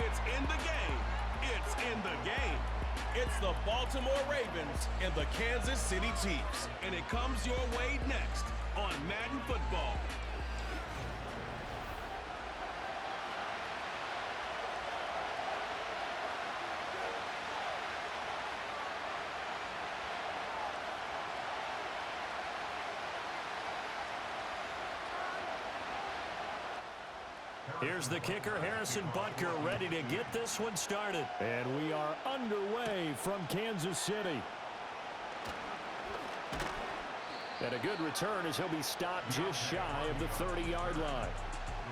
it's in the game, it's in the game. It's the Baltimore Ravens and the Kansas City Chiefs. And it comes your way next on Madden Football. Here's the kicker, Harrison Butker, ready to get this one started. And we are underway from Kansas City. And a good return as he'll be stopped just shy of the 30-yard line.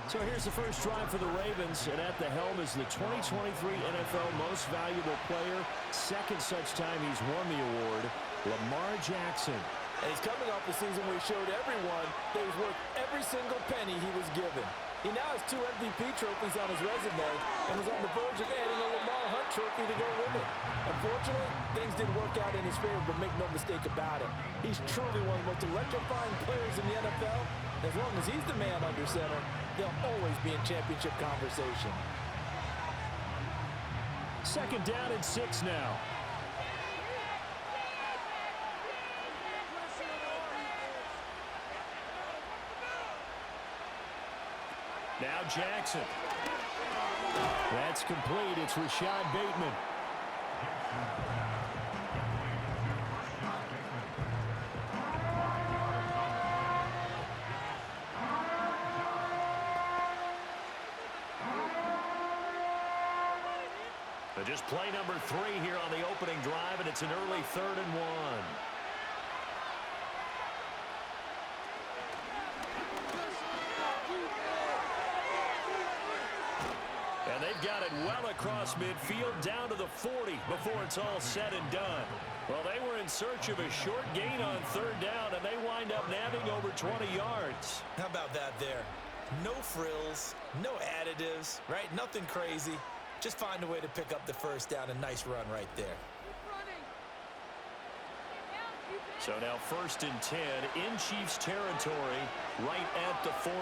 So here's the first drive for the Ravens, and at the helm is the 2023 NFL Most Valuable Player. Second such time he's won the award, Lamar Jackson. And he's coming off the season where he showed everyone that he's worth every single penny he was given. He now has 2 MVP trophies on his resume and is on the verge of adding a Lamar Hunt trophy to go with it. Unfortunately, things didn't work out in his favor, but make no mistake about it. He's truly one of the most electrifying players in the NFL. As long as he's the man under center, they'll always be in championship conversation. Second down and 6 now. Now Jackson. That's complete. It's Rashad Bateman. So just play number 3 here on the opening drive, and it's an early 3rd and 1. And they've got it well across midfield down to the 40 before it's all said and done. Well, they were in search of a short gain on 3rd down, and they wind up nabbing over 20 yards. How about that there? No frills, no additives, right? Nothing crazy. Just find a way to pick up the first down. A nice run right there. So now 1st and 10 in Chiefs territory right at the 40.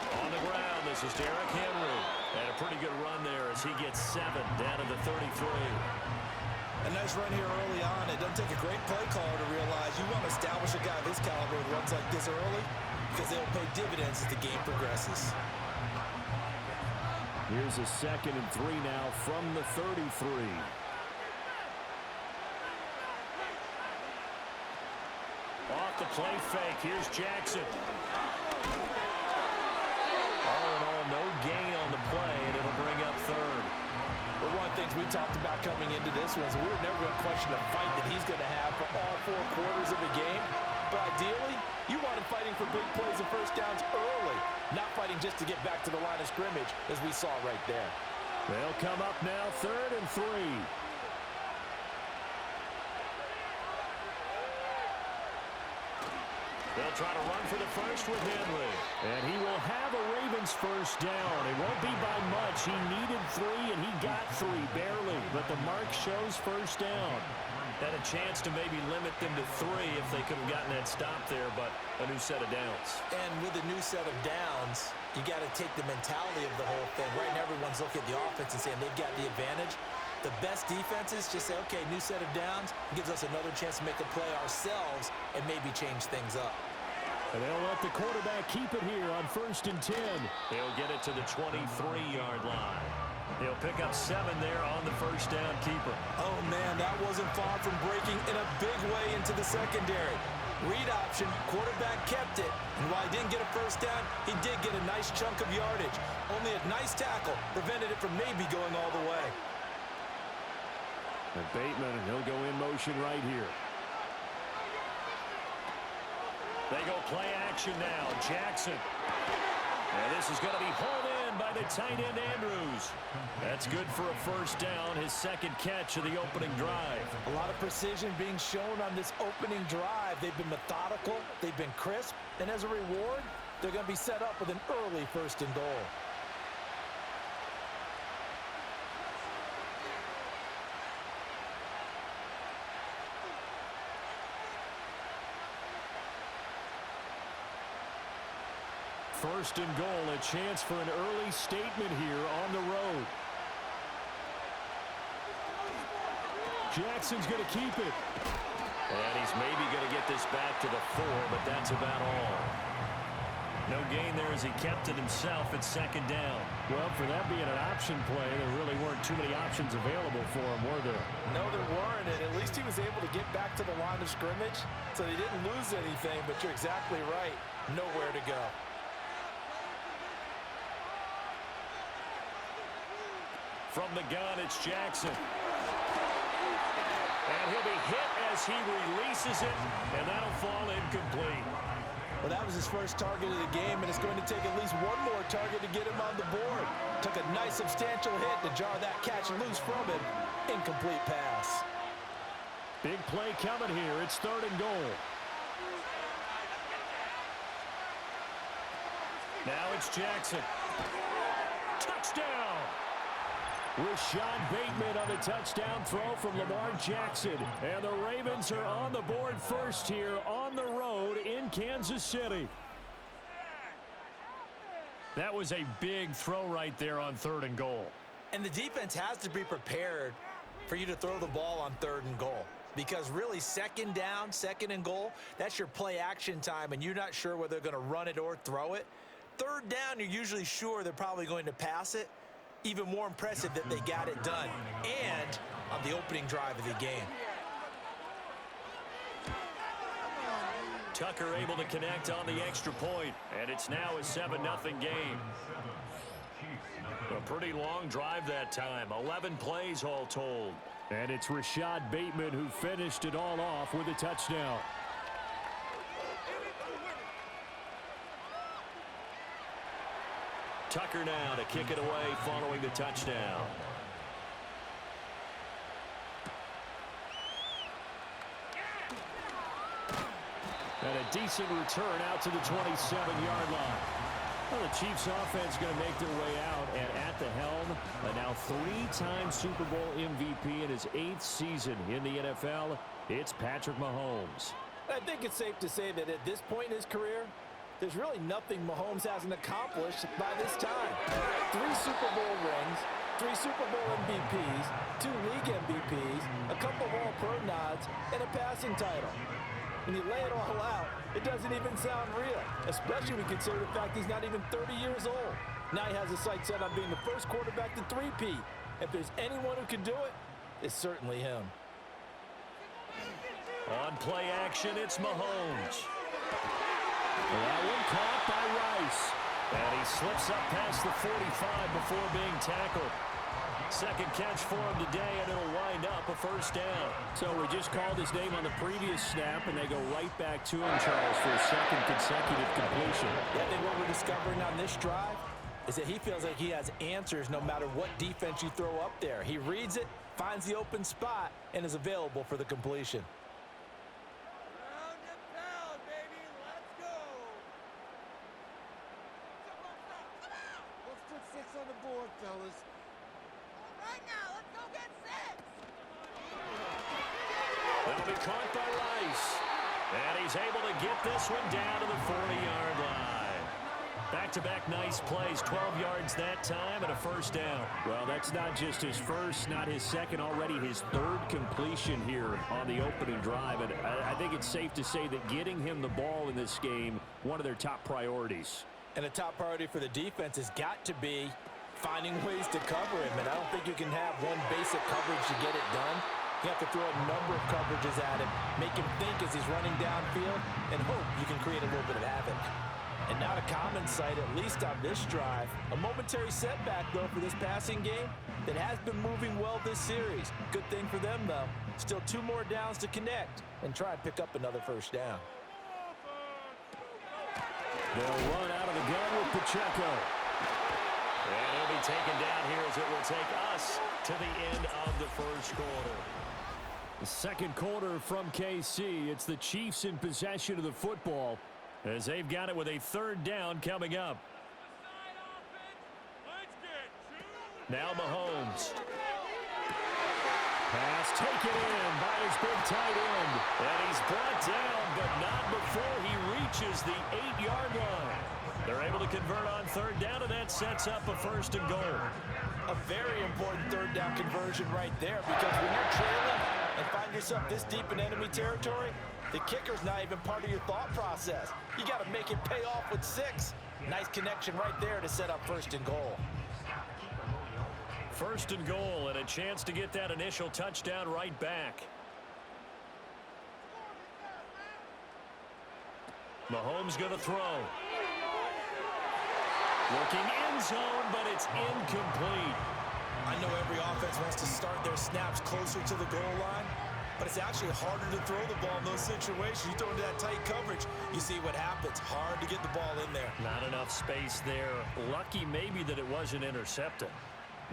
On the ground, this is Derrick Henry. And a pretty good run there as he gets 7 down to the 33. A nice run here early on. It doesn't take a great play caller to realize you want to establish a guy of this caliber with runs like this early because they'll pay dividends as the game progresses. Here's a 2nd and 3 now from the 33. Off the play fake. Here's Jackson. All in all, no gain on the play, and it'll bring up 3rd. Well, one of the things we talked about coming into this was we were never going to question the fight that he's going to have for all 4 quarters of the game. But ideally, you want him fighting for big plays and first downs early, not fighting just to get back to the line of scrimmage, as we saw right there. They'll come up now 3rd and 3. They'll try to run for the first with Henry. And he will have a Ravens first down. It won't be by much. He needed 3, and he got 3, barely. But the mark shows first down. Had a chance to maybe limit them to 3 if they could have gotten that stop there, but a new set of downs. And with a new set of downs, you got to take the mentality of the whole thing. Right now, everyone's looking at the offense and saying they've got the advantage. The best defenses just say, okay, new set of downs. It gives us another chance to make a play ourselves and maybe change things up. And they'll let the quarterback keep it here on 1st and 10. He'll get it to the 23-yard line. He'll pick up 7 there on the first down keeper. Oh, man, that wasn't far from breaking in a big way into the secondary. Read option, quarterback kept it. And while he didn't get a first down, he did get a nice chunk of yardage. Only a nice tackle prevented it from maybe going all the way. And Bateman, he'll go in motion right here. They go play action now. Jackson. And this is going to be hauled in by the tight end Andrews. That's good for a first down, his 2nd catch of the opening drive. A lot of precision being shown on this opening drive. They've been methodical, they've been crisp, and as a reward, they're going to be set up with an early 1st and goal. First and goal, a chance for an early statement here on the road. Jackson's going to keep it. And he's maybe going to get this back to the 4, but that's about all. No gain there as he kept it himself at second down. Well, for that being an option play, there really weren't too many options available for him, were there? No, there weren't, and at least he was able to get back to the line of scrimmage, so he didn't lose anything, but you're exactly right. Nowhere to go. From the gun, it's Jackson. And he'll be hit as he releases it, and that'll fall incomplete. Well, that was his first target of the game, and it's going to take at least one more target to get him on the board. Took a nice substantial hit to jar that catch loose from him. Incomplete pass. Big play coming here. It's third and goal. Now it's Jackson. Touchdown! Rashad Bateman on the touchdown throw from Lamar Jackson. And the Ravens are on the board first here on the road in Kansas City. That was a big throw right there on third and goal. And the defense has to be prepared for you to throw the ball on third and goal. Because really, second down, second and goal, that's your play action time, and you're not sure whether they're going to run it or throw it. Third down, you're usually sure they're probably going to pass it. Even more impressive that they got it done, and on the opening drive of the game. Tucker able to connect on the extra point, and it's now a 7-0 game. A pretty long drive that time, 11 plays all told. And it's Rashad Bateman who finished it all off with a touchdown. Tucker now to kick it away following the touchdown. And a decent return out to the 27-yard line. Well, the Chiefs offense going to make their way out, and at the helm, a now 3-time Super Bowl MVP in his 8th season in the NFL, it's Patrick Mahomes. I think it's safe to say that at this point in his career, there's really nothing Mahomes hasn't accomplished by this time. 3 Super Bowl rings, 3 Super Bowl MVPs, 2 league MVPs, a couple of All-Pro nods, and a passing title. When you lay it all out, it doesn't even sound real, especially when you consider the fact he's not even 30 years old. Now he has his sights set on being the first quarterback to three-peat. If there's anyone who can do it, it's certainly him. On play action, it's Mahomes. That one caught by Rice. And he slips up past the 45 before being tackled. Second catch for him today, and it'll wind up a first down. So we just called his name on the previous snap, and they go right back to him, Charles, for a second consecutive completion. Yeah, I think what we're discovering on this drive is that he feels like he has answers no matter what defense you throw up there. He reads it, finds the open spot, and is available for the completion. That'll be caught by Rice. And he's able to get this one down to the 40-yard line. Back-to-back nice plays, 12 yards that time and a first down. Well, that's not just his first, not his second, already his third completion here on the opening drive. And I think it's safe to say that getting him the ball in this game, one of their top priorities. And a top priority for the defense has got to be finding ways to cover him. And I don't think you can have one basic coverage to get it done. You have to throw a number of coverages at him, make him think as he's running downfield, and hope you can create a little bit of havoc. And not a common sight, at least on this drive. A momentary setback, though, for this passing game that has been moving well this series. Good thing for them, though. Still 2 more downs to connect and try and pick up another first down. They'll run out of the gun with Pacheco. And he'll be taken down here as it will take us to the end of the first quarter. The second quarter from KC. It's the Chiefs in possession of the football as they've got it with a third down coming up. Now Mahomes. Pass taken in by his big tight end. And he's brought down, but not before he reaches the 8-yard line. They're able to convert on third down, and that sets up a 1st and goal. A very important third down conversion right there, because when you're trailing and find yourself this deep in enemy territory, the kicker's not even part of your thought process. You got to make it pay off with 6. Nice connection right there to set up 1st and goal. 1st and goal, and a chance to get that initial touchdown right back. Mahomes going to throw. Looking end zone, but it's incomplete. I know every offense wants to start their snaps closer to the goal line, but it's actually harder to throw the ball in those situations. You throw into that tight coverage, you see what happens. Hard to get the ball in there. Not enough space there. Lucky maybe that it wasn't intercepted.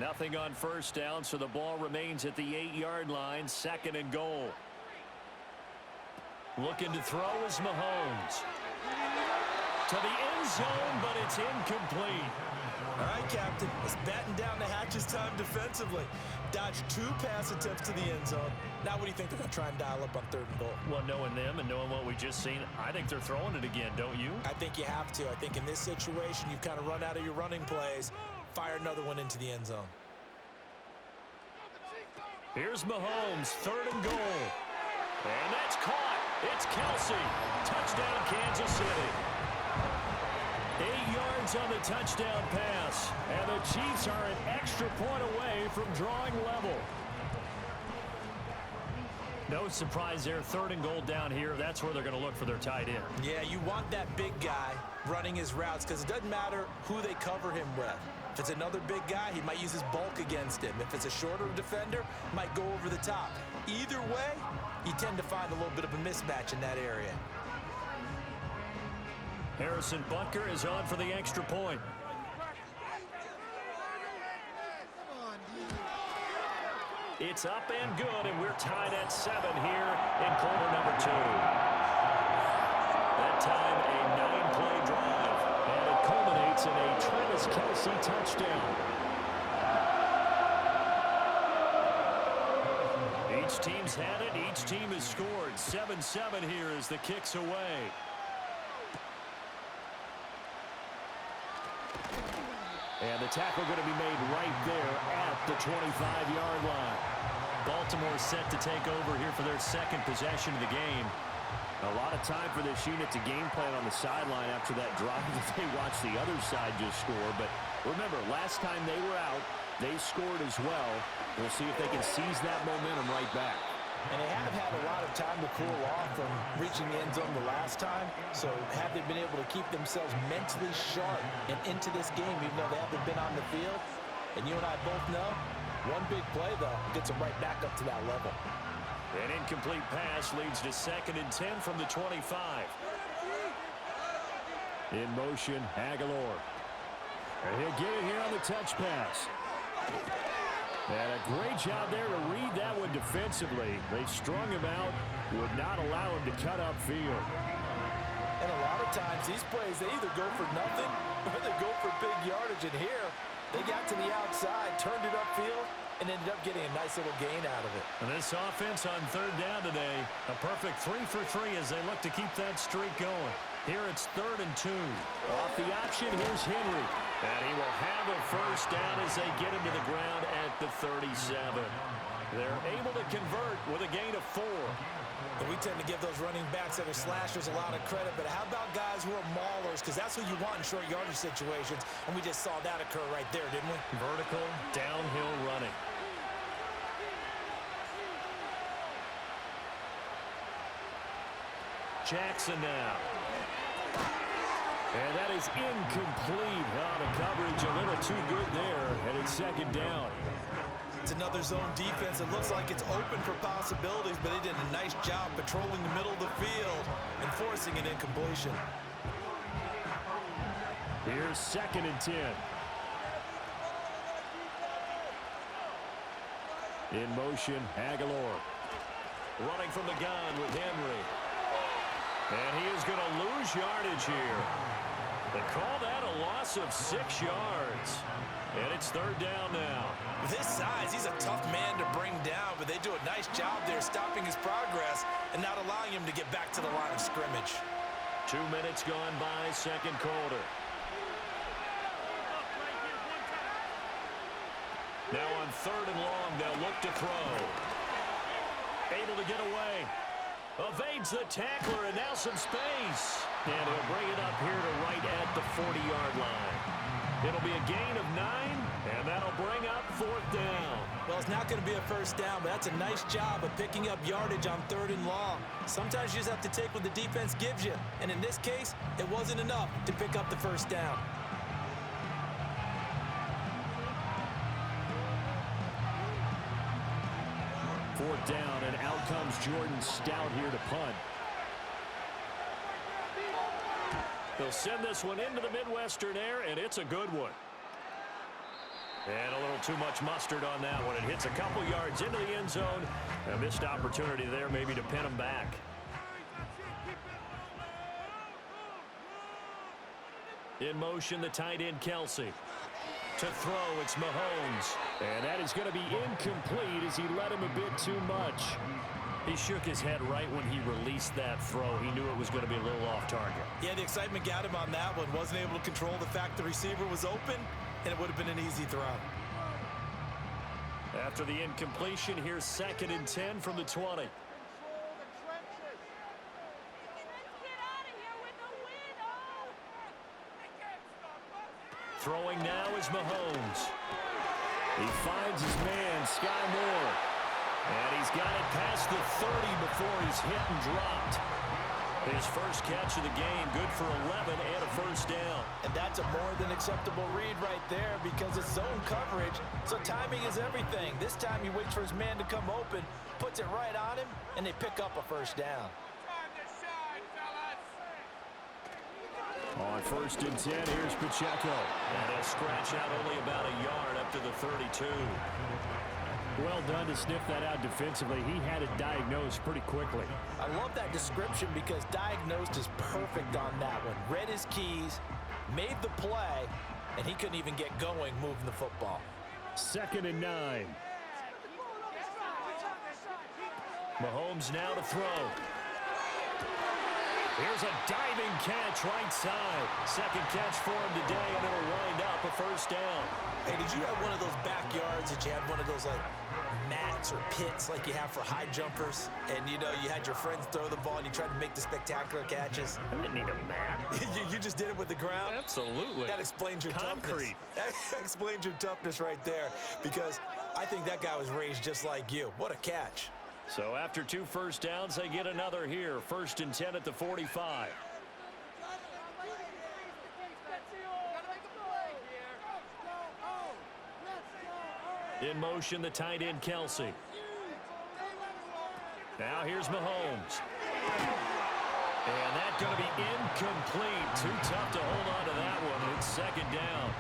Nothing on 1st down, so the ball remains at the 8-yard line, 2nd and goal. Looking to throw is Mahomes. To the end zone, but it's incomplete. All right, Captain, let's batten down the hatches time defensively. Dodged 2 pass attempts to the end zone. Now what do you think they're going to try and dial up on 3rd and goal? Well, knowing them and knowing what we just seen, I think they're throwing it again, don't you? I think you have to. I think in this situation, you've kind of run out of your running plays. Fire another one into the end zone. Here's Mahomes, 3rd and goal. And that's caught. It's Kelsey. Touchdown, Kansas City. 8 yards on the touchdown pass. And the Chiefs are an extra point away from drawing level. No surprise there. 3rd and goal down here. That's where they're going to look for their tight end. Yeah, you want that big guy running his routes because it doesn't matter who they cover him with. If it's another big guy, he might use his bulk against him. If it's a shorter defender, might go over the top. Either way, you tend to find a little bit of a mismatch in that area. Harrison Butker is on for the extra point. It's up and good, and we're tied at 7 here in quarter number 2. That time, a 9-play drive, and it culminates in a Travis Kelce touchdown. Each team's had it. Each team has scored. 7-7 here as the kick's away. And the tackle going to be made right there at the 25-yard line. Baltimore set to take over here for their 2nd possession of the game. A lot of time for this unit to game plan on the sideline after that drive if they watch the other side just score. But remember, last time they were out, they scored as well. We'll see if they can seize that momentum right back. And they haven't had a lot of time to cool off from reaching the end zone the last time. So have they been able to keep themselves mentally sharp and into this game, even though they haven't been on the field? And you and I both know, one big play, though, gets them right back up to that level. An incomplete pass leads to 2nd and 10 from the 25. In motion, Aguilar. And he'll get it here on the touch pass. And a great job there to read that one defensively. They strung him out, would not allow him to cut upfield. And a lot of times, these plays, they either go for nothing or they go for big yardage. And here, they got to the outside, turned it upfield, and ended up getting a nice little gain out of it. And this offense on 3rd down today, a perfect 3 for 3 as they look to keep that streak going. Here it's 3rd and 2. Off the option, here's Henry. And he will have a 1st down as they get him to the ground at the 37. They're able to convert with a gain of 4. And we tend to give those running backs that are slashers a lot of credit, but how about guys who are maulers? Because that's who you want in short yardage situations, and we just saw that occur right there, didn't we? Vertical, downhill running. Jackson now. And that is incomplete. The coverage a little too good there, and it's 2nd down. It's another zone defense. It looks like it's open for possibilities, but they did a nice job patrolling the middle of the field and forcing an incompletion. Here's 2nd and 10. In motion, Aguilar. Running from the gun with Henry. And he is going to lose yardage here. They call that a loss of 6 yards. And it's 3rd down now. With his size, he's a tough man to bring down, but they do a nice job there stopping his progress and not allowing him to get back to the line of scrimmage. 2 minutes gone by, 2nd quarter. third and long. They'll look to throw. Able to get away. Evades the tackler, and now some space. And he'll bring it up here to right at the 40-yard line. It'll be a gain of 9, and that'll bring up 4th down. Well, it's not going to be a first down, but that's a nice job of picking up yardage on 3rd and long. Sometimes you just have to take what the defense gives you, and in this case, it wasn't enough to pick up the first down. Fourth down, and out comes Jordan Stout here to punt. They'll send this one into the Midwestern air, and it's a good one. And a little too much mustard on that one. It hits a couple yards into the end zone. A missed opportunity there maybe to pin him back. In motion, the tight end, Kelsey. To throw, it's Mahomes. And that is going to be incomplete as he let him a bit too much. He shook his head right when he released that throw. He knew it was going to be a little off target. Yeah, the excitement got him on that one. Wasn't able to control the fact the receiver was open, and it would have been an easy throw. After the incompletion, here's 2nd and 10 from the 20. Throwing now is Mahomes. He finds his man, Sky Moore. And he's got it past the 30 before he's hit and dropped. His first catch of the game, good for 11 and a first down. And that's a more than acceptable read right there because it's zone coverage, so timing is everything. This time he waits for his man to come open, puts it right on him, and they pick up a first down. On 1st and 10, here's Pacheco. And he'll scratch out only about a yard up to the 32. Well done to sniff that out defensively. He had it diagnosed pretty quickly. I love that description because diagnosed is perfect on that one. Read his keys, made the play, and he couldn't even get going moving the football. 2nd and 9. Mahomes now to throw. Here's a diving catch right side. Second catch for him today, and it'll wind up a first down. Hey, did you have one of those backyards that you had one of those, like, mats or pits like you have for high jumpers? And, you know, you had your friends throw the ball and you tried to make the spectacular catches? I didn't need a mat. you just did it with the ground? Absolutely. That explains your Concrete. toughness. That explains your toughness right there because I think that guy was raised just like you. What a catch. So after 2 first downs, they get another here. 1st and 10 at the 45. In motion, the tight end, Kelsey. Now here's Mahomes. And that's going to be incomplete. Too tough to hold on to that one. It's 2nd down.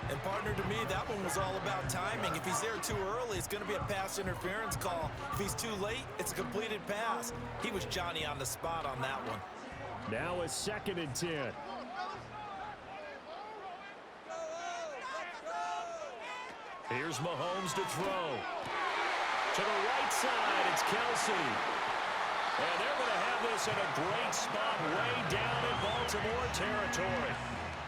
And, partner, to me, that one was all about timing. If he's there too early, it's going to be a pass interference call. If he's too late, it's a completed pass. He was Johnny on the spot on that one. Now it's 2nd and 10. Here's Mahomes to throw. To the right side, it's Kelsey. And they're going to have this in a great spot way down in Baltimore territory.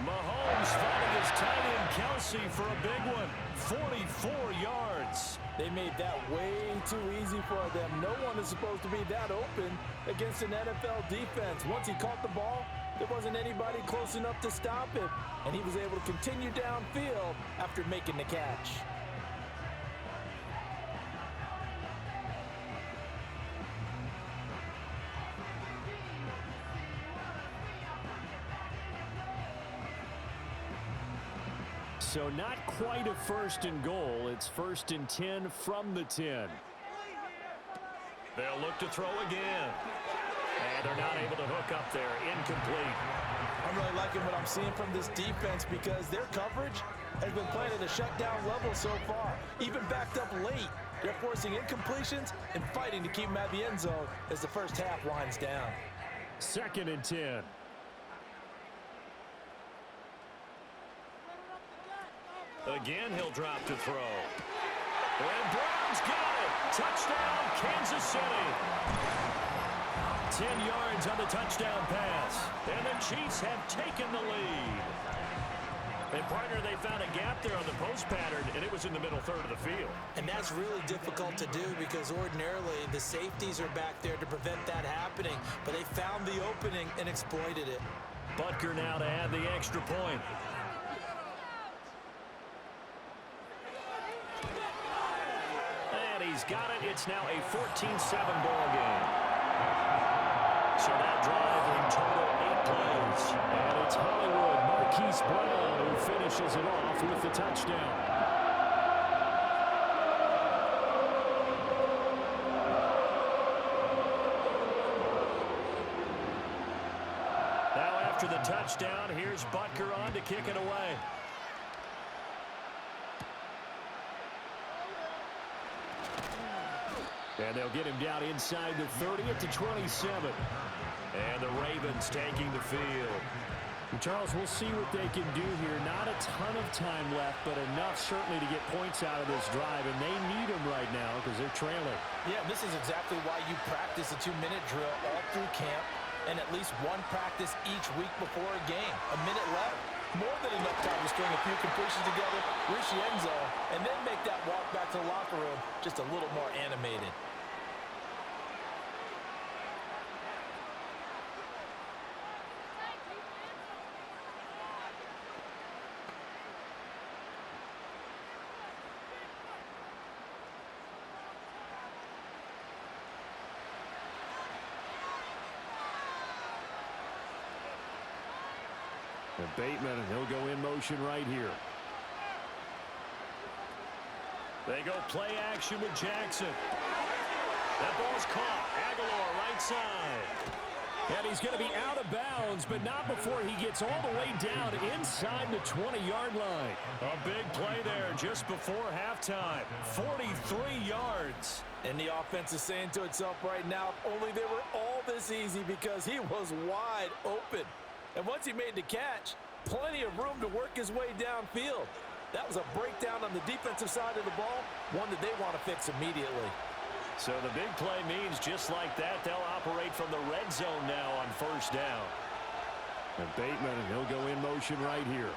Mahomes finding his tight end Kelsey for a big one. 44 yards. They made that way too easy for them. No one is supposed to be that open against an NFL defense. Once he caught the ball, there wasn't anybody close enough to stop him. And he was able to continue downfield after making the catch. So not quite a 1st and goal. It's 1st and 10 from the 10. They'll look to throw again. And they're not able to hook up there. Incomplete. I'm really liking what I'm seeing from this defense because their coverage has been playing at a shutdown level so far. Even backed up late. They're forcing incompletions and fighting to keep them at the end zone as the first half winds down. 2nd and 10. Again, he'll drop to throw. And Brown's got it. Touchdown, Kansas City. 10 yards on the touchdown pass. And the Chiefs have taken the lead. And, partner, they found a gap there on the post pattern, and it was was in the middle third of the field. And that's really difficult to do because ordinarily the safeties are back there to prevent that happening, but they found the opening and exploited it. Butker now to add the extra point. And he's got it. It's now a 14-7 ball game. So that drive in total 8 plays. And it's Hollywood Marquise Brown who finishes it off with the touchdown. Now after the touchdown, here's Butker on to kick it away. And they'll get him down inside the 30 at the 27. And the Ravens taking the field. And Charles, we'll see what they can do here. Not a ton of time left, but enough certainly to get points out of this drive. And they need them right now because they're trailing. Yeah, this is exactly why you practice a 2-minute drill all through camp and at least one practice each week before a game. A minute left, more than enough time to string a few completions together, reach the end zone, and then make that walk back to the locker room just a little more animated. And Bateman, he'll go in motion right here. They go play action with Jackson. That ball's caught. Aguilar right side. And he's going to be out of bounds, but not before he gets all the way down inside the 20-yard line. A big play there just before halftime. 43 yards. And the offense is saying to itself right now, only they were all this easy because he was wide open. And once he made the catch, plenty of room to work his way downfield. That was a breakdown on the defensive side of the ball, one that they want to fix immediately. So the big play means just like that, they'll operate from the red zone now on first down. And Bateman, he'll go in motion right here.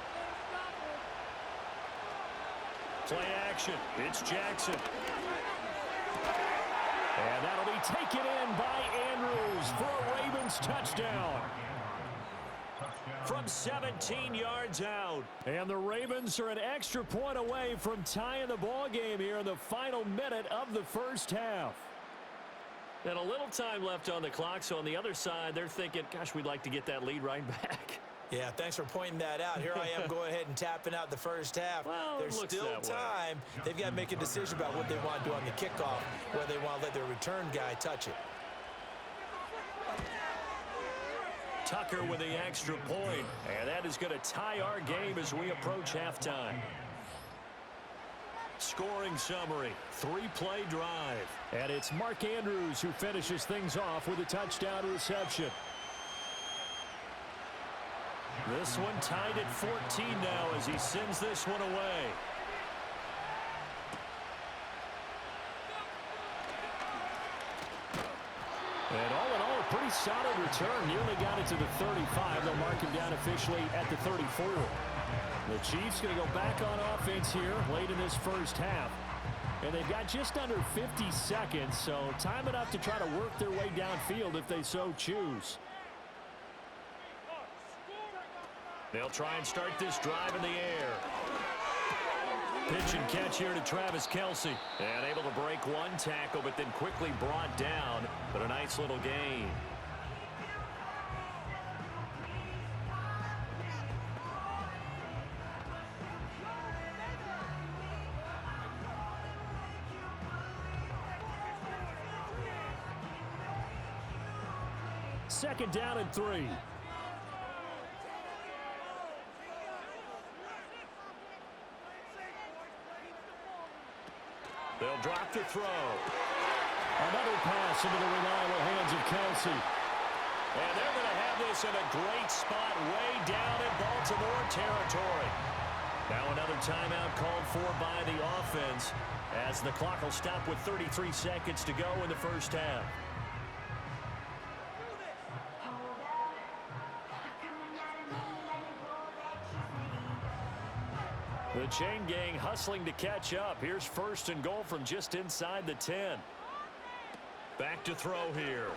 Play action. It's Jackson. And that'll be taken in by Andrews for a Ravens touchdown. From 17 yards out. And the Ravens are an extra point away from tying the ball game here in the final minute of the first half. And a little time left on the clock, so on the other side, they're thinking, gosh, we'd like to get that lead right back. Yeah, thanks for pointing that out. Here I am going ahead and tapping out the first half. Well, there's still time. They've got to make a decision about what they want to do on the kickoff, whether they want to let their return guy touch it. Tucker with the extra point, and that is going to tie our game as we approach halftime. Scoring summary, 3-play drive. And it's Mark Andrews who finishes things off with a touchdown reception. This one tied at 14 now as he sends this one away. And all in all, a pretty solid return. Nearly got it to the 35. They'll mark him down officially at the 34. The Chiefs going to go back on offense here late in this first half. And they've got just under 50 seconds, so time enough to try to work their way downfield if they so choose. They'll try and start this drive in the air. Pitch and catch here to Travis Kelce. And able to break one tackle, but then quickly brought down. But a nice little gain. Second down and 3. They'll drop the throw. Another pass into the reliable hands of Kelce. And they're going to have this in a great spot way down in Baltimore territory. Now another timeout called for by the offense as the clock will stop with 33 seconds to go in the first half. The chain gang hustling to catch up. Here's first and goal from just inside the 10. Back to throw here.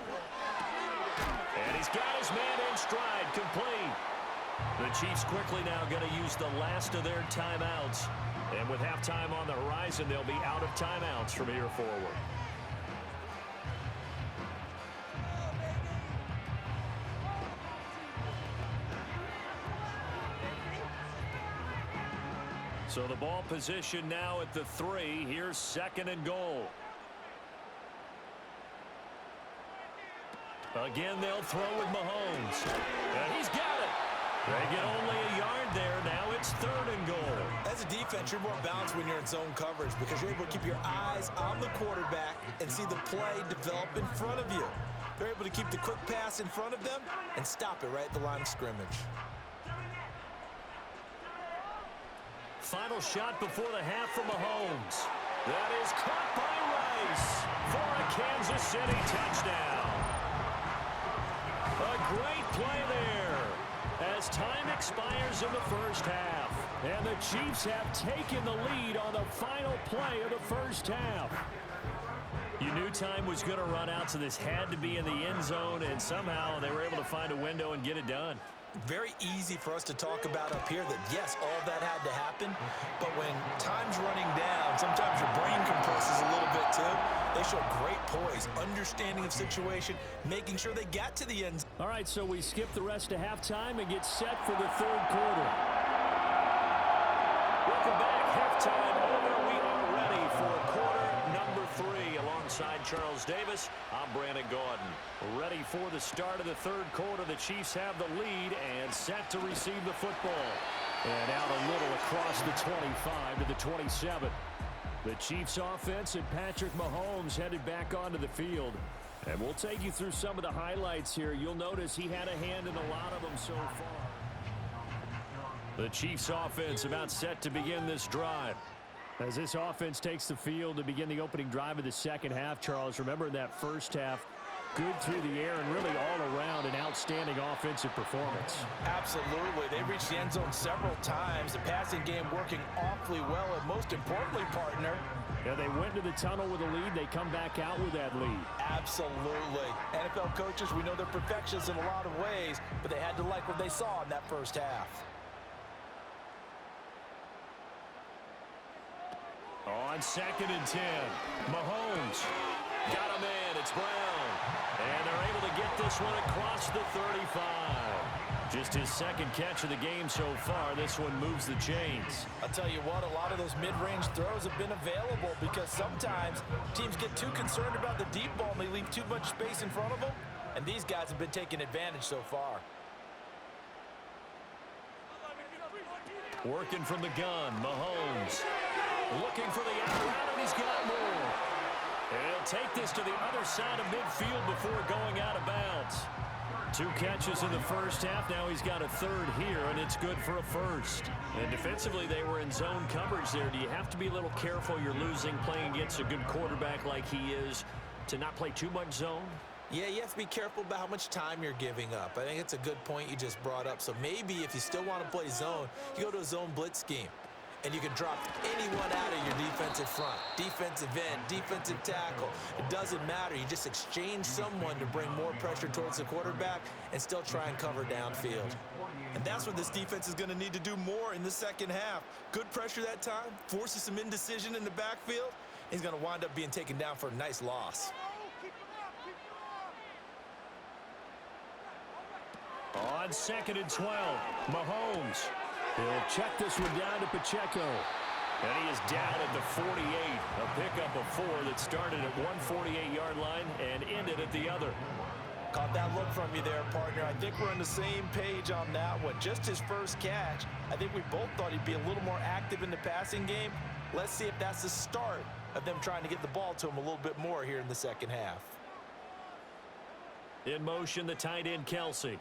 And he's got his man in stride, complete. The Chiefs quickly now going to use the last of their timeouts. And with halftime on the horizon, they'll be out of timeouts from here forward. So the ball position now at the 3. Here's second and goal. Again, they'll throw with Mahomes. And he's got it. They get only a yard there. Now it's third and goal. As a defense, you're more balanced when you're in zone coverage because you're able to keep your eyes on the quarterback and see the play develop in front of you. They're able to keep the quick pass in front of them and stop it right at the line of scrimmage. Final shot before the half from Mahomes. That is caught by Rice for a Kansas City touchdown. A great play there as time expires in the first half. And the Chiefs have taken the lead on the final play of the first half. You knew time was going to run out, so this had to be in the end zone, and somehow they were able to find a window and get it done. Very easy for us to talk about up here that, yes, all that had to happen, but when time's running down, sometimes your brain compresses a little bit too. They show great poise, understanding of situation, making sure they got to the end. All right, so we skip the rest of halftime and get set for the third quarter. Welcome back. Halftime over. We are ready for quarter number 3. Alongside Charles Davis, I'm Brandon Gaudin. Ready for the start of the third quarter. The Chiefs have the lead and set to receive the football. And out a little across the 25 to the 27. The Chiefs offense and Patrick Mahomes headed back onto the field. And we'll take you through some of the highlights here. You'll notice he had a hand in a lot of them so far. The Chiefs offense about set to begin this drive. As this offense takes the field to begin the opening drive of the second half, Charles, remember that first half, good through the air and really all around an outstanding offensive performance. Absolutely. They reached the end zone several times. The passing game working awfully well, and most importantly, partner, yeah, they went to the tunnel with a lead. They come back out with that lead. Absolutely. NFL coaches, we know they're perfectionists in a lot of ways, but they had to like what they saw in that first half. On second and 10, Mahomes got a man. It's Brown. And they're able to get this one across the 35. Just his second catch of the game so far. This one moves the chains. I'll tell you what, a lot of those mid-range throws have been available because sometimes teams get too concerned about the deep ball and they leave too much space in front of them. And these guys have been taking advantage so far. Working from the gun, Mahomes. Looking for the out route, and he's got more. And he'll take this to the other side of midfield before going out of bounds. 2 catches in the first half. Now he's got a third here, and it's good for a first. And defensively, they were in zone coverage there. Do you have to be a little careful? You're losing playing against a good quarterback like he is to not play too much zone? Yeah, you have to be careful about how much time you're giving up. I think it's a good point you just brought up. So maybe if you still want to play zone, you go to a zone blitz scheme. And you can drop anyone out of your defensive front, defensive end, defensive tackle. It doesn't matter. You just exchange someone to bring more pressure towards the quarterback and still try and cover downfield. And that's what this defense is going to need to do more in the second half. Good pressure that time, forces some indecision in the backfield. He's going to wind up being taken down for a nice loss. On second and 12, Mahomes. He'll check this one down to Pacheco. And he is down at the 48. A pickup of 4 that started at one 48-yard line and ended at the other. Caught that look from you there, partner. I think we're on the same page on that one. Just his first catch. I think we both thought he'd be a little more active in the passing game. Let's see if that's the start of them trying to get the ball to him a little bit more here in the second half. In motion, the tight end, Kelsey.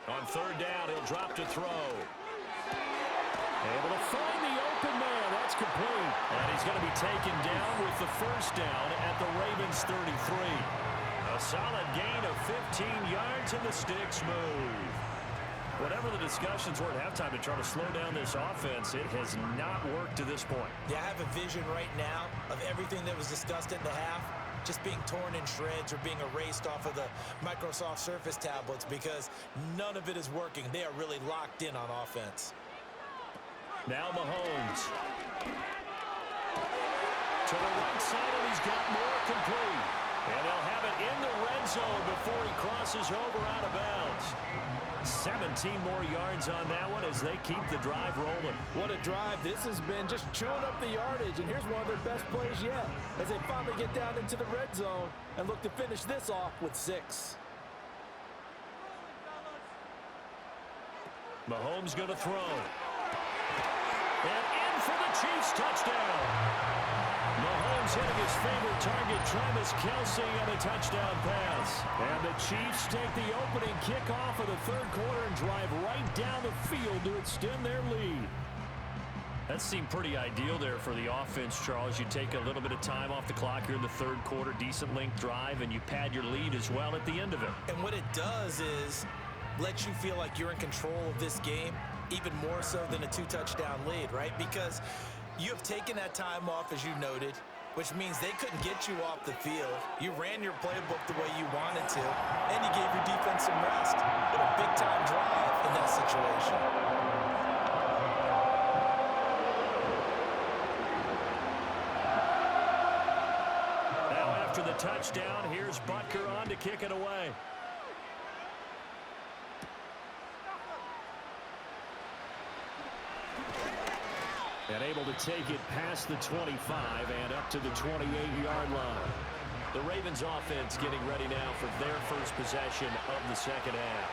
On third down, he'll drop to throw. Able to find the open man. That's complete. And he's going to be taken down with the first down at the Ravens 33. A solid gain of 15 yards and the sticks move. Whatever the discussions were at halftime to try to slow down this offense, it has not worked to this point. Yeah, I have a vision right now of everything that was discussed at the half just being torn in shreds or being erased off of the Microsoft Surface tablets because none of it is working. They are really locked in on offense. Now Mahomes. To the right side, and he's got more complete. And they'll have it in the red zone before he crosses over out of bounds. 17 more yards on that one as they keep the drive rolling. What a drive this has been, just chewing up the yardage. And here's one of their best plays yet as they finally get down into the red zone and look to finish this off with 6. Mahomes going to throw. And in for the Chiefs touchdown. Mahomes hitting his favorite target, Travis Kelce, on a touchdown pass. And the Chiefs take the opening kickoff of the third quarter and drive right down the field to extend their lead. That seemed pretty ideal there for the offense, Charles. You take a little bit of time off the clock here in the third quarter, decent length drive, and you pad your lead as well at the end of it. And what it does is let you feel like you're in control of this game, even more so than a 2-touchdown lead, right? Because you have taken that time off, as you noted, which means they couldn't get you off the field. You ran your playbook the way you wanted to, and you gave your defense some rest. What a big-time drive in that situation. Now after the touchdown, here's Butker on to kick it away. And able to take it past the 25 and up to the 28-yard line. The Ravens offense getting ready now for their first possession of the second half.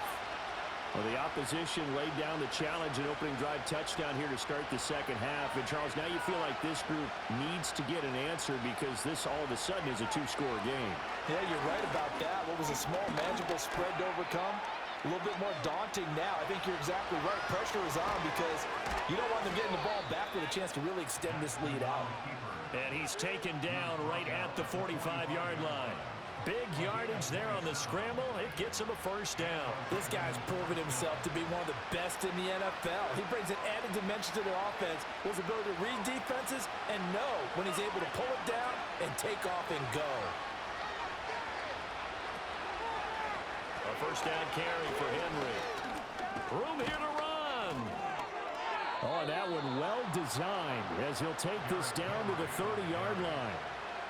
Well, the opposition laid down the challenge and opening drive touchdown here to start the second half. And, Charles, now you feel like this group needs to get an answer because this all of a sudden is a 2-score game. Yeah, you're right about that. What was a small, manageable spread to overcome? A little bit more daunting now. I think you're exactly right. Pressure is on because you don't want them getting the ball back with a chance to really extend this lead out. And he's taken down right at the 45-yard line. Big yardage there on the scramble. It gets him a first down. This guy's proven himself to be one of the best in the NFL. He brings an added dimension to their offense, his ability to read defenses and know when he's able to pull it down and take off and go. A first down carry for Henry. Room here to run. Oh, that one well designed as he'll take this down to the 30-yard line.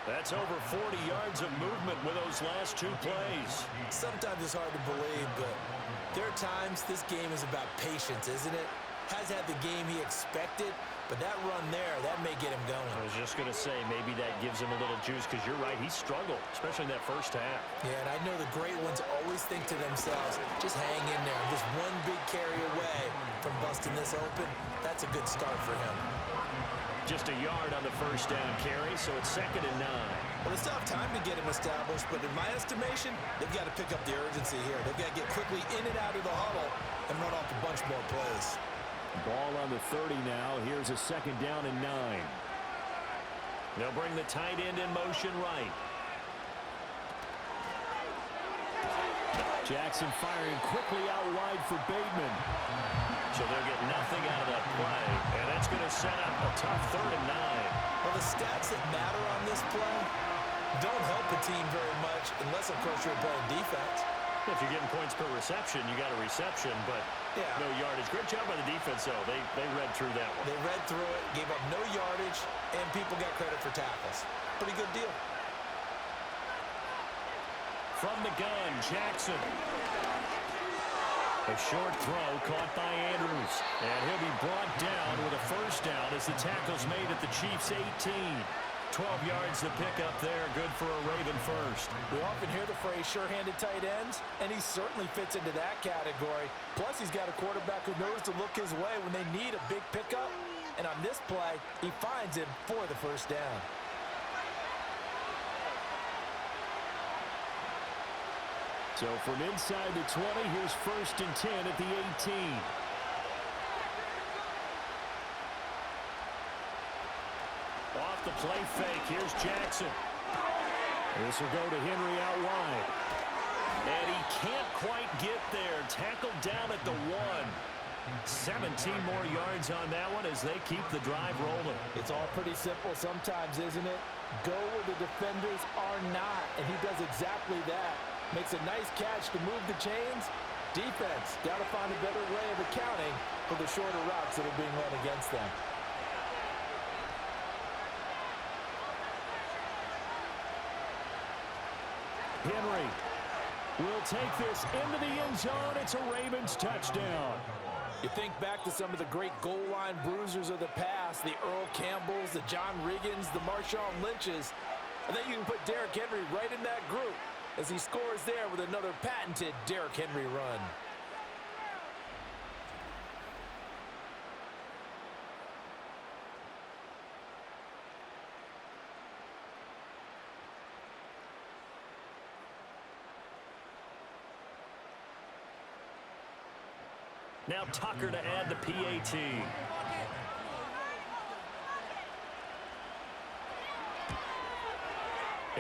That's over 40 yards of movement with those last 2 plays. Sometimes it's hard to believe, but there are times this game is about patience, isn't it? Has had the game he expected, but that run there, that may get him going. I was just going to say, maybe that gives him a little juice because you're right, he struggled, especially in that first half. Yeah, and I know the great ones always think to themselves, just hang in there. Just one big carry away from busting this open. That's a good start for him. Just a yard on the first down carry, so it's 2nd and 9. Well, they still have time to get him established, but in my estimation, they've got to pick up the urgency here. They've got to get quickly in and out of the huddle and run off a bunch more plays. Ball on the 30 now. Here's a 2nd down and 9. They'll bring the tight end in motion right. Jackson firing quickly out wide for Bateman. So they'll get nothing out of that play, and that's going to set up a tough 3rd and 9. Well, the stats that matter on this play don't help the team very much unless, of course, you're playing defense. If you're getting points per reception, you got a reception, but no yardage. Great job by the defense, though. They read through that one. They read through it, gave up no yardage, and people got credit for tackles. Pretty good deal. From the gun, Jackson. A short throw caught by Andrews. And he'll be brought down with a first down as the tackle's made at the Chiefs' 18. 12 yards to pick up there. Good for a Raven first. We often hear the phrase sure-handed tight ends, and he certainly fits into that category. Plus, he's got a quarterback who knows to look his way when they need a big pickup. And on this play, he finds him for the first down. So from inside the 20, here's 1st and 10 at the 18. Off the play fake, here's Jackson. This will go to Henry out wide. And he can't quite get there. Tackled down at the 1. 17 more yards on that one as they keep the drive rolling. It's all pretty simple sometimes, isn't it? Go where the defenders are not, and he does exactly that. Makes a nice catch to move the chains. Defense, got to find a better way of accounting for the shorter routes that are being run against them. Henry will take this into the end zone. It's a Ravens touchdown. You think back to some of the great goal line bruisers of the past, the Earl Campbells, the John Riggins, the Marshawn Lynches. I think you can put Derrick Henry right in that group as he scores there with another patented Derrick Henry run. Now Tucker to add the PAT.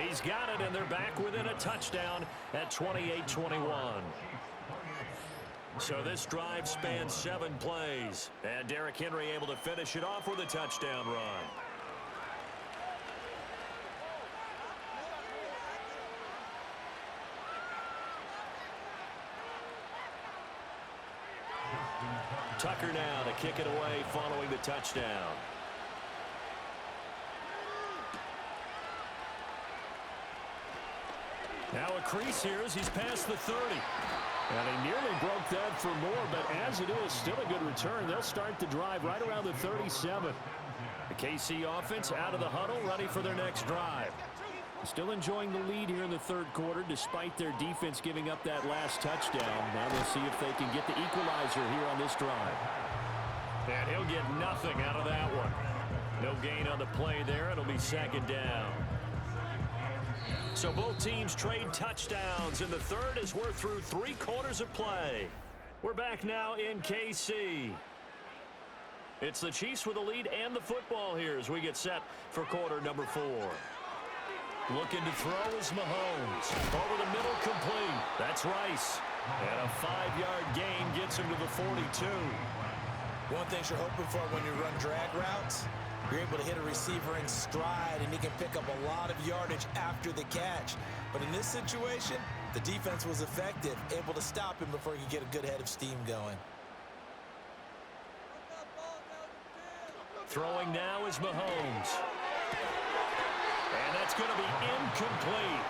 He's got it, and they're back within a touchdown at 28-21. So this drive spans 7 plays, and Derrick Henry able to finish it off with a touchdown run. Tucker now to kick it away following the touchdown. Now a crease here as he's past the 30. And he nearly broke that for more, but as it is, still a good return. They'll start the drive right around the 37. The KC offense out of the huddle, ready for their next drive. Still enjoying the lead here in the third quarter, despite their defense giving up that last touchdown. Now we'll see if they can get the equalizer here on this drive. And he'll get nothing out of that one. No gain on the play there. It'll be second down. So both teams trade touchdowns in the third as we're through 3 quarters of play. We're back now in KC. It's the Chiefs with the lead and the football here as we get set for quarter number 4. Looking to throw is Mahomes. Over the middle, complete. That's Rice. And a 5-yard gain gets him to the 42. One thing you're hoping for when you run drag routes, you're able to hit a receiver in stride, and he can pick up a lot of yardage after the catch. But in this situation, the defense was effective, able to stop him before he could get a good head of steam going. Throwing now is Mahomes. And that's going to be incomplete.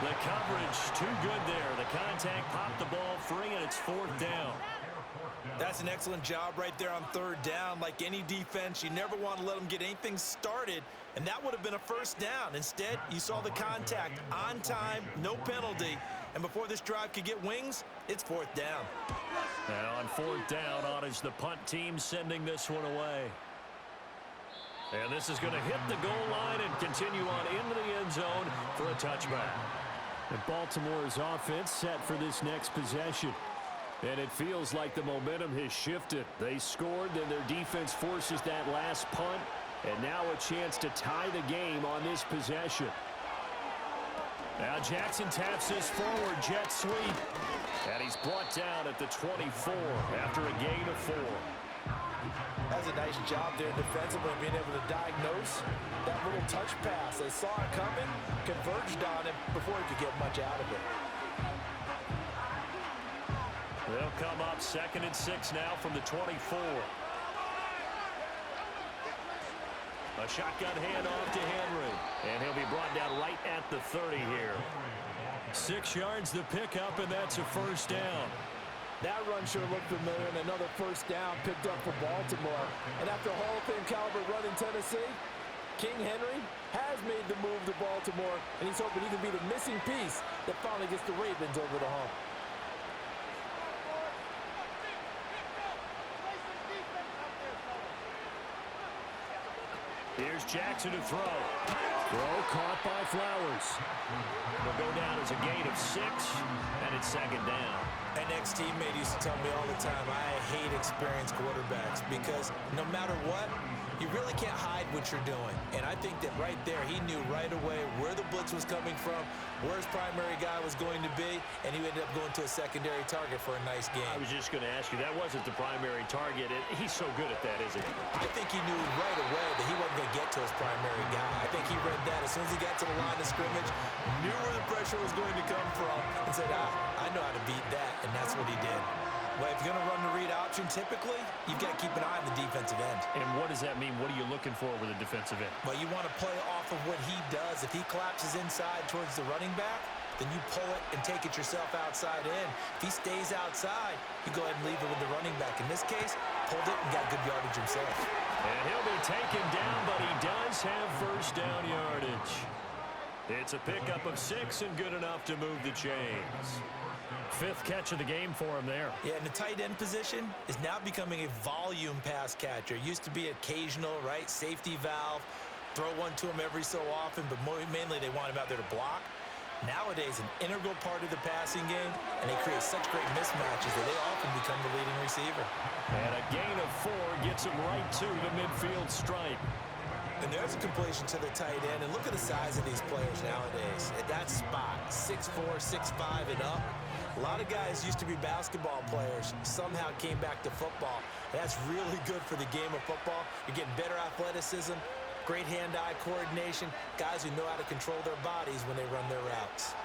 The coverage too good there. The contact popped the ball free, and it's 4th down. That's an excellent job right there on 3rd down. Like any defense, you never want to let them get anything started, and that would have been a 1st down. Instead, you saw the contact on time, no penalty, and before this drive could get wings, it's 4th down. And on 4th down, on is the punt team sending this one away. And this is going to hit the goal line and continue on into the end zone for a touchback. And Baltimore's offense set for this next possession. And it feels like the momentum has shifted. They scored, then their defense forces that last punt. And now a chance to tie the game on this possession. Now Jackson taps this forward, jet sweep. And he's brought down at the 24 after a gain of 4. That's a nice job there defensively, being able to diagnose that little touch pass. They saw it coming, converged on him before he could get much out of it. They'll come up 2nd and 6 now from the 24. A shotgun handoff to Henry. And he'll be brought down right at the 30 here. 6 yards the pickup, and that's a 1st down. That run sure looked familiar, and another 1st down picked up for Baltimore. And after a Hall of Fame caliber run in Tennessee, King Henry has made the move to Baltimore, and he's hoping he can be the missing piece that finally gets the Ravens over the hump. Here's Jackson to throw. Throw caught by Flowers. They'll go down as a gain of 6, and it's second down. An ex-teammate used to tell me all the time, I hate experienced quarterbacks because no matter what, you really can't hide what you're doing. And I think that right there, he knew right away where the blitz was coming from, where his primary guy was going to be, and he ended up going to a secondary target for a nice game. I was just going to ask you, that wasn't the primary target. He's so good at that, isn't he? I think he knew right away that he wasn't going to get to his primary guy. I think he read that as soon as he got to the line of scrimmage, knew where the pressure was going to come from, and said, I know how to beat that, and that's what he did. Well, if you're going to run the read option, typically, you've got to keep an eye on the defensive end. And what does that mean? What are you looking for with a defensive end? Well, you want to play off of what he does. If he collapses inside towards the running back, then you pull it and take it yourself outside in. If he stays outside, you go ahead and leave it with the running back. In this case, pulled it and got good yardage himself. And he'll be taken down, but he does have first down yardage. It's a pickup of 6 and good enough to move the chains. 5th catch of the game for him there. Yeah, and the tight end position is now becoming a volume pass catcher. Used to be occasional, right? Safety valve. Throw one to him every so often, but mainly they want him out there to block. Nowadays, an integral part of the passing game, and they create such great mismatches that they often become the leading receiver. And a gain of 4 gets him right to the midfield stripe. And there's a completion to the tight end. And look at the size of these players nowadays. At that spot, 6'4", 6'5", and up. A lot of guys used to be basketball players, somehow came back to football. And that's really good for the game of football. You're getting better athleticism, great hand-eye coordination, guys who know how to control their bodies when they run their routes.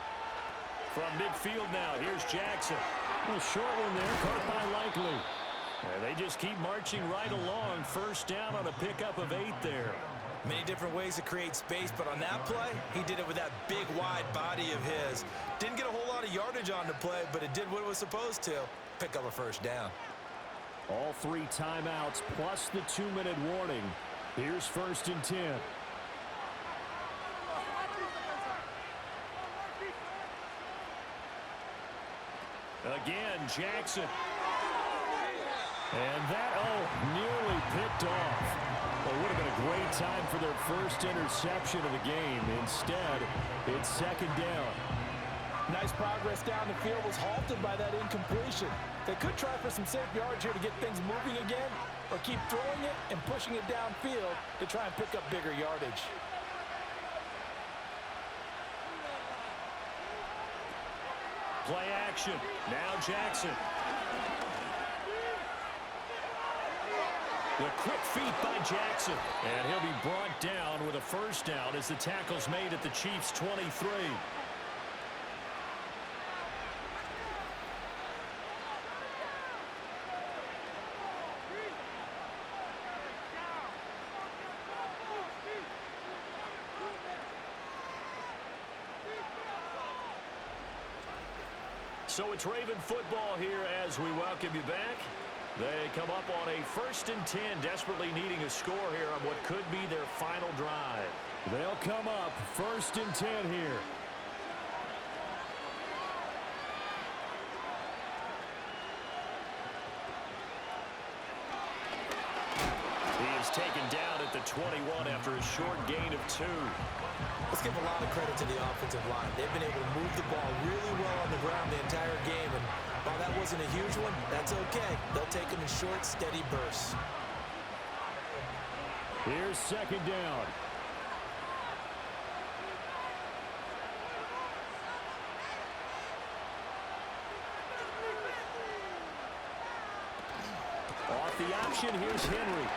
From midfield now, here's Jackson. A short one there, caught by Likely. And they just keep marching right along. First down on a pickup of 8 there. Many different ways to create space, but on that play, he did it with that big, wide body of his. Didn't get a whole lot of yardage on the play, but it did what it was supposed to. Pick up a first down. All 3 timeouts plus the 2-minute warning. Here's 1st and 10. Again, Jackson. And that, nearly picked off. Well, it would have been a great time for their first interception of the game. Instead, it's second down. Nice progress down the field was halted by that incompletion. They could try for some safe yards here to get things moving again, or keep throwing it and pushing it downfield to try and pick up bigger yardage. Play action. Now Jackson. The quick feet by Jackson. And he'll be brought down with a first down as the tackle's made at the Chiefs' 23. So it's Raven football here as we welcome you back. They come up on a 1st and 10, desperately needing a score here on what could be their final drive. They'll come up 1st and 10 here. He is taken down at the 21 after a short gain of 2. Let's give a lot of credit to the offensive line. They've been able to move the ball really well on the ground the entire game, and while that wasn't a huge one, that's okay. They'll take them in short, steady bursts. Here's second down. Off the option, here's Henry.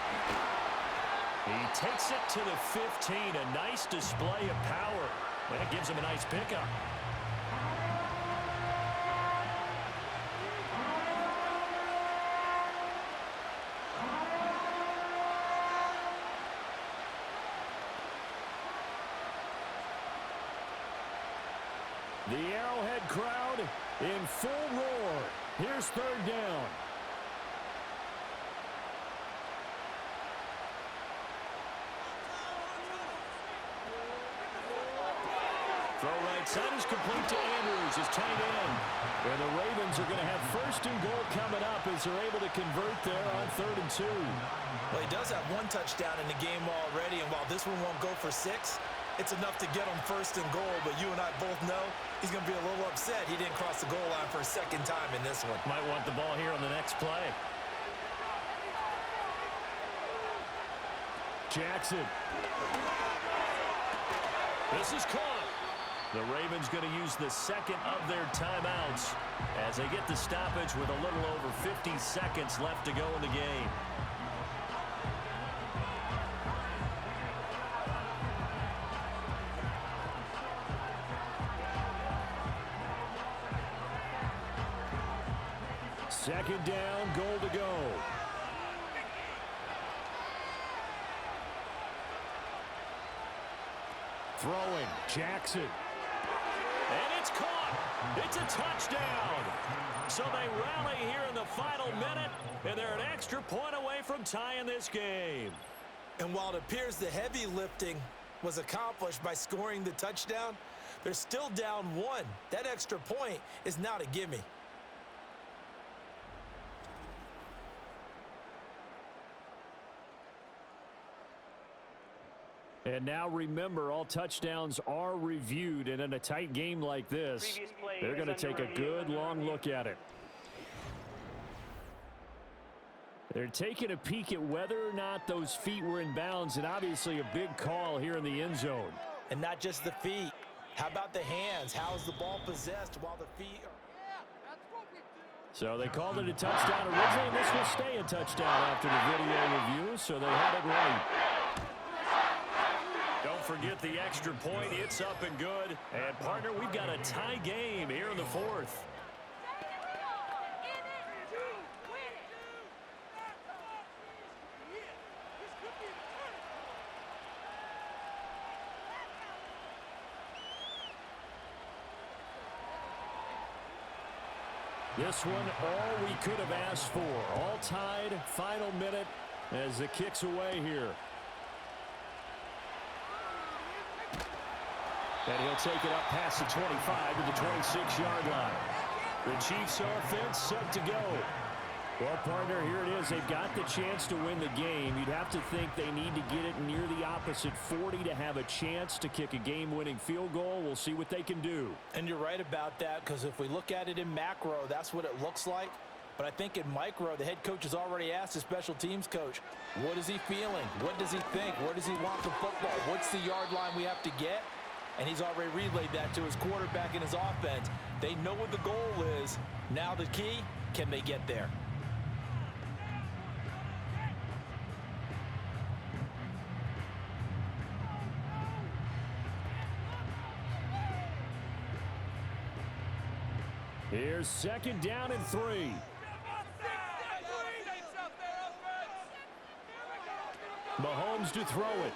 He takes it to the 15. A nice display of power. That gives him a nice pickup. The Arrowhead crowd in full roar. Here's 3rd down. Throw right blitz. That is complete to Andrews, his tight end. And the Ravens are going to have first and goal coming up as they're able to convert there on 3rd and 2. Well, he does have one touchdown in the game already, and while this one won't go for 6, it's enough to get him first and goal. But you and I both know he's going to be a little upset he didn't cross the goal line for a second time in this one. Might want the ball here on the next play. Jackson. This is caught. The Ravens going to use the second of their timeouts as they get the stoppage with a little over 50 seconds left to go in the game. Second down, goal to go. Throwing, Jackson. And it's caught. It's a touchdown. So they rally here in the final minute, and they're an extra point away from tying this game. And while it appears the heavy lifting was accomplished by scoring the touchdown, they're still down 1. That extra point is not a gimme. And now remember, all touchdowns are reviewed, and in a tight game like this, they're going to take a good long look at it. They're taking a peek at whether or not those feet were in bounds, and obviously a big call here in the end zone. And not just the feet. How about the hands? How is the ball possessed while the feet are... So they called it a touchdown originally, and this will stay a touchdown after the video review, so they had it right. Don't forget the extra point. It's up and good. And, partner, we've got a tie game here in the 4th. This one, all we could have asked for. All tied, final minute as the kick's away here. And he'll take it up past the 25 to the 26-yard line. The Chiefs offense set to go. Well, partner, here it is. They've got the chance to win the game. You'd have to think they need to get it near the opposite 40 to have a chance to kick a game-winning field goal. We'll see what they can do. And you're right about that, because if we look at it in macro, that's what it looks like. But I think in micro, the head coach has already asked his special teams coach, what is he feeling? What does he think? Where does he want the football? What's the yard line we have to get? And he's already relayed that to his quarterback and his offense. They know what the goal is. Now the key, can they get there? Here's second down and 3. Mahomes to throw it.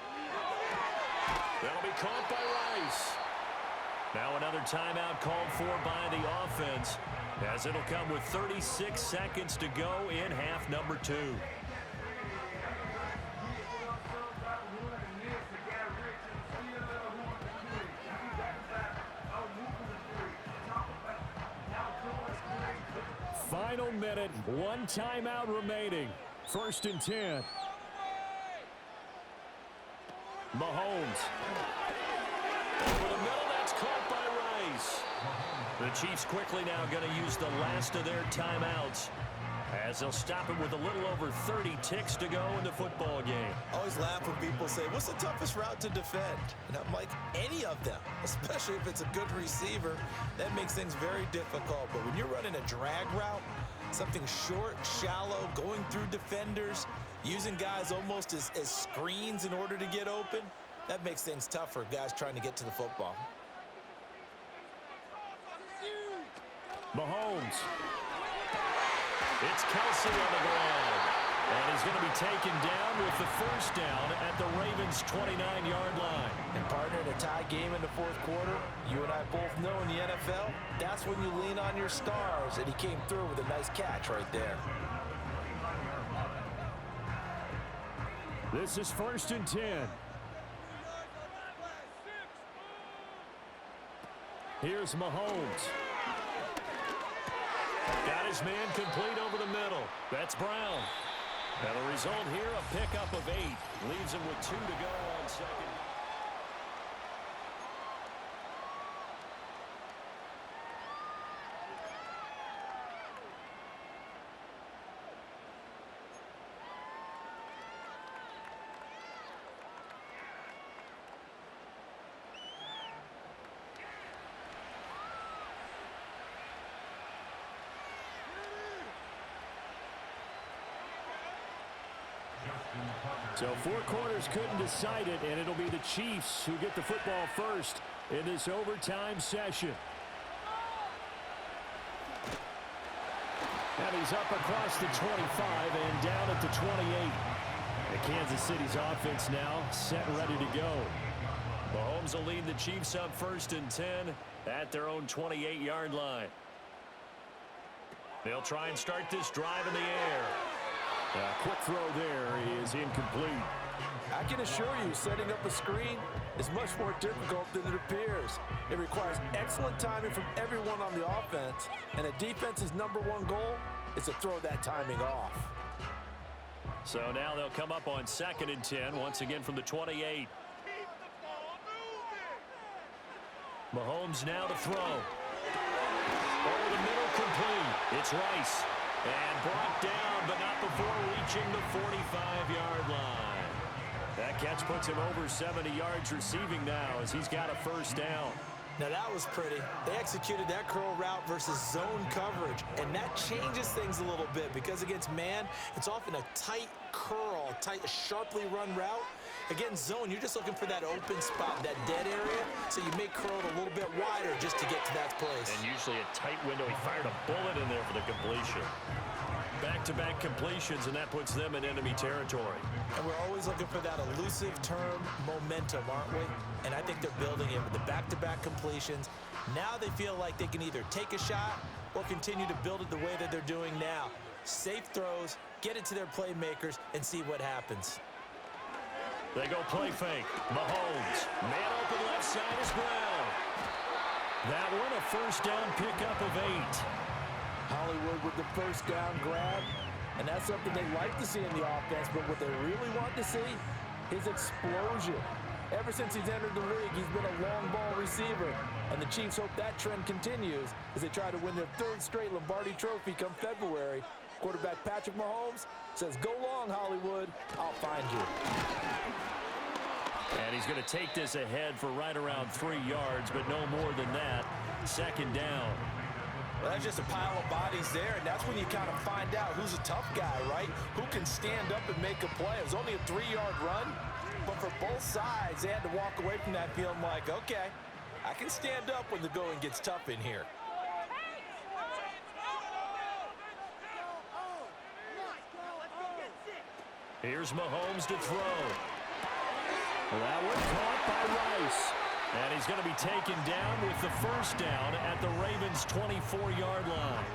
That'll be caught by Rice. Now another timeout called for by the offense, as it'll come with 36 seconds to go in half number 2. Final minute, one timeout remaining. 1st and 10. Mahomes. Over the middle, that's caught by Rice. The Chiefs quickly now going to use the last of their timeouts, as they'll stop it with a little over 30 ticks to go in the football game. I always laugh when people say, what's the toughest route to defend? And I'm like, any of them, especially if it's a good receiver. That makes things very difficult. But when you're running a drag route, something short, shallow, going through defenders, using guys almost as screens in order to get open, that makes things tough for guys trying to get to the football. Mahomes. It's Kelsey on the ground. And he's going to be taken down with the first down at the Ravens' 29-yard line. And partner, in a tie game in the 4th quarter, you and I both know in the NFL, that's when you lean on your stars. And he came through with a nice catch right there. This is 1st and 10. Here's Mahomes. Got his man complete over the middle. That's Brown. And the result here, a pickup of 8. Leaves him with 2 to go on second. So 4 quarters couldn't decide it, and it'll be the Chiefs who get the football first in this overtime session. And he's up across the 25 and down at the 28. And Kansas City's offense now set and ready to go. Mahomes will lead the Chiefs up 1st and 10 at their own 28-yard line. They'll try and start this drive in the air. Quick throw there is incomplete. I can assure you, setting up a screen is much more difficult than it appears. It requires excellent timing from everyone on the offense, and a defense's #1 goal is to throw that timing off. So now they'll come up on 2nd and 10, once again from the 28. Mahomes now to throw. Over the middle, complete. It's Rice. And brought down, but not before reaching the 45-yard line. That catch puts him over 70 yards receiving now as he's got a 1st down. Now that was pretty. They executed that curl route versus zone coverage, and that changes things a little bit because against man, it's often a tight curl, tight, sharply run route. Against zone, you're just looking for that open spot, that dead area, so you make curl a little bit wider just to get to that place. And usually a tight window. He fired a bullet in there for the completion. Back-to-back completions, and that puts them in enemy territory. And we're always looking for that elusive term momentum, aren't we? And I think they're building it with the back-to-back completions. Now they feel like they can either take a shot or continue to build it the way that they're doing now. Safe throws, get it to their playmakers, and see what happens. They go play fake. Mahomes. Man open left side is Brown. That one a 1st down pickup of 8. Hollywood with the 1st down grab, and that's something they like to see in the offense, but what they really want to see is explosion. Ever since he's entered the league, he's been a long ball receiver, and the Chiefs hope that trend continues as they try to win their 3rd straight Lombardi Trophy come February. Quarterback Patrick Mahomes says, "Go long, Hollywood. I'll find you." And he's going to take this ahead for right around 3 yards, but no more than that. 2nd down. Well, that's just a pile of bodies there, and that's when you kind of find out who's a tough guy, right? Who can stand up and make a play. It was only a 3-yard run, but for both sides, they had to walk away from that feeling like, okay, I can stand up when the going gets tough in here. Here's Mahomes to throw. Well, that one caught by Rice. And he's going to be taken down with the 1st down at the Ravens' 24-yard line.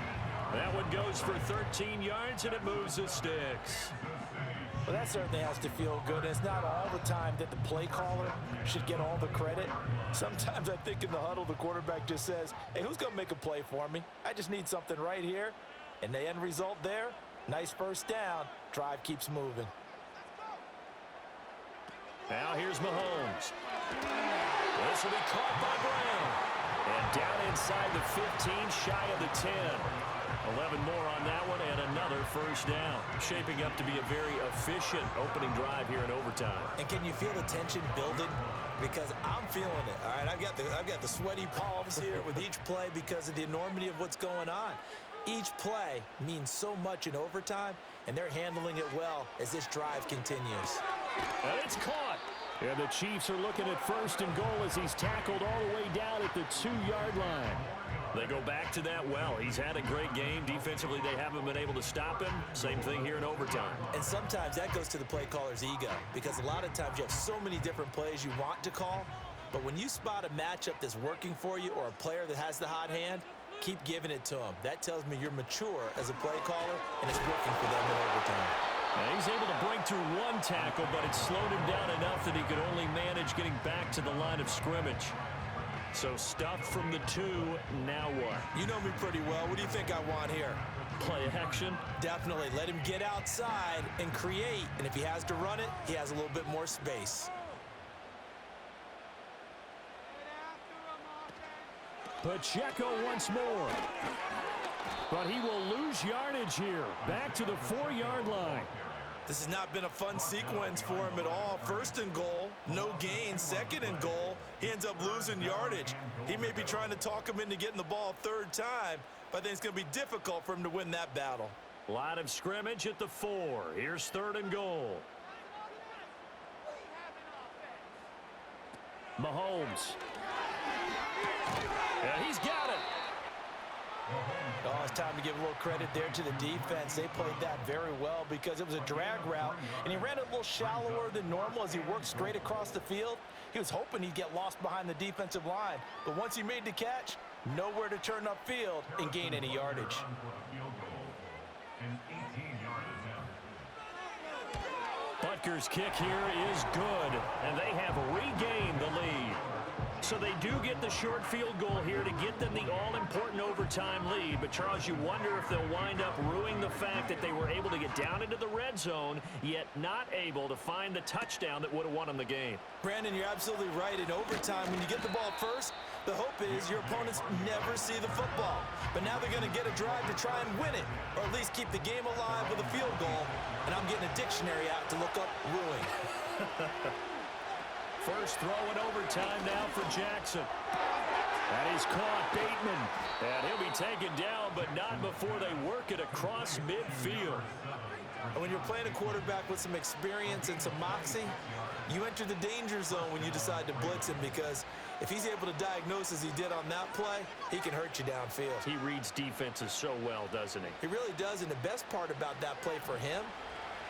That one goes for 13 yards, and it moves the sticks. Well, that certainly has to feel good. It's not all the time that the play caller should get all the credit. Sometimes I think in the huddle, the quarterback just says, "Hey, who's going to make a play for me? I just need something right here." And the end result there, nice 1st down. Drive keeps moving. Now here's Mahomes. This will be caught by Brown. And down inside the 15, shy of the 10. 11 more on that one, and another 1st down. Shaping up to be a very efficient opening drive here in overtime. And can you feel the tension building? Because I'm feeling it. All right, I've got the sweaty palms here with each play because of the enormity of what's going on. Each play means so much in overtime, and they're handling it well as this drive continues. And it's caught. And the Chiefs are looking at 1st and goal as he's tackled all the way down at the 2-yard line. They go back to that well. He's had a great game. Defensively, they haven't been able to stop him. Same thing here in overtime. And sometimes that goes to the play caller's ego because a lot of times you have so many different plays you want to call, but when you spot a matchup that's working for you or a player that has the hot hand, keep giving it to him. That tells me you're mature as a play caller, and it's working for them in overtime. And he's able to break through one tackle, but it slowed him down enough that he could only manage getting back to the line of scrimmage. So stuffed from the 2, now what? You know me pretty well. What do you think I want here? Play action? Definitely. Let him get outside and create. And if he has to run it, he has a little bit more space. Pacheco once more. But he will lose yardage here. Back to the 4-yard line. This has not been a fun sequence for him at all. First and goal, no gain. Second and goal, he ends up losing yardage. He may be trying to talk him into getting the ball third time, but I think it's going to be difficult for him to win that battle. Line of scrimmage at the 4. Here's 3rd and goal. Mahomes. And he's got it. Oh, it's time to give a little credit there to the defense. They played that very well because it was a drag route, and he ran it a little shallower than normal as he worked straight across the field. He was hoping he'd get lost behind the defensive line, but once he made the catch, nowhere to turn upfield and gain any yardage. Butker's kick here is good, and they have regained the lead. So they do get the short field goal here to get them the all-important overtime lead. But, Charles, you wonder if they'll wind up ruining the fact that they were able to get down into the red zone, yet not able to find the touchdown that would have won them the game. Brandon, you're absolutely right. In overtime, when you get the ball first, the hope is your opponents never see the football. But now they're going to get a drive to try and win it, or at least keep the game alive with a field goal. And I'm getting a dictionary out to look up ruin. First throw in overtime now for Jackson. That is caught, Bateman. And he'll be taken down, but not before they work it across midfield. And when you're playing a quarterback with some experience and some moxie, you enter the danger zone when you decide to blitz him, because if he's able to diagnose as he did on that play, he can hurt you downfield. He reads defenses so well, doesn't he? He really does, and the best part about that play for him,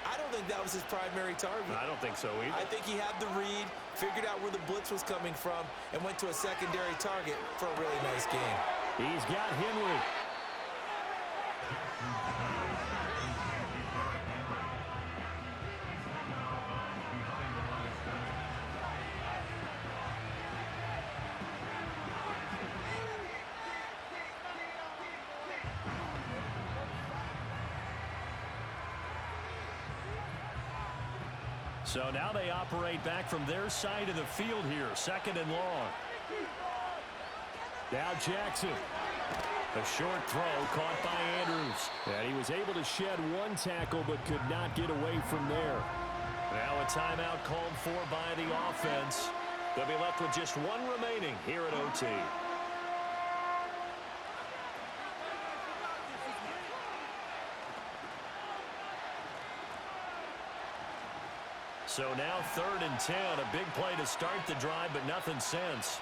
I don't think that was his primary target. I don't think so either. I think he had the read, figured out where the blitz was coming from, and went to a secondary target for a really nice game. He's got Henry. So now they operate back from their side of the field here, 2nd and long. Now Jackson. A short throw caught by Andrews. And he was able to shed one tackle but could not get away from there. Now a timeout called for by the offense. They'll be left with just one remaining here at OT. So now 3rd and 10, a big play to start the drive, but nothing since.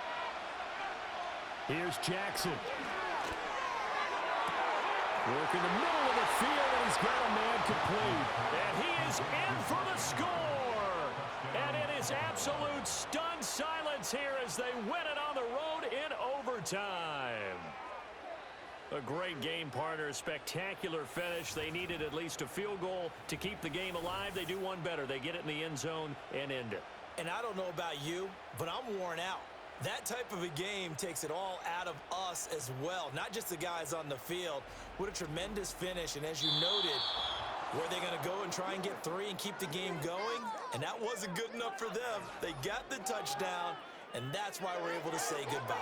Here's Jackson. Working the middle of the field, and he's got a man complete. And he is in for the score. And it is absolute stunned silence here as they win it on the road in overtime. A great game, partner. Spectacular finish. They needed at least a field goal to keep the game alive. They do one better. They get it in the end zone and end it. And I don't know about you, but I'm worn out. That type of a game takes it all out of us as well, not just the guys on the field. What a tremendous finish, and as you noted, were they going to go and try and get 3 and keep the game going? And that wasn't good enough for them. They got the touchdown, and that's why we're able to say goodbye.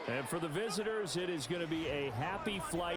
And for the visitors, it is going to be a happy flight.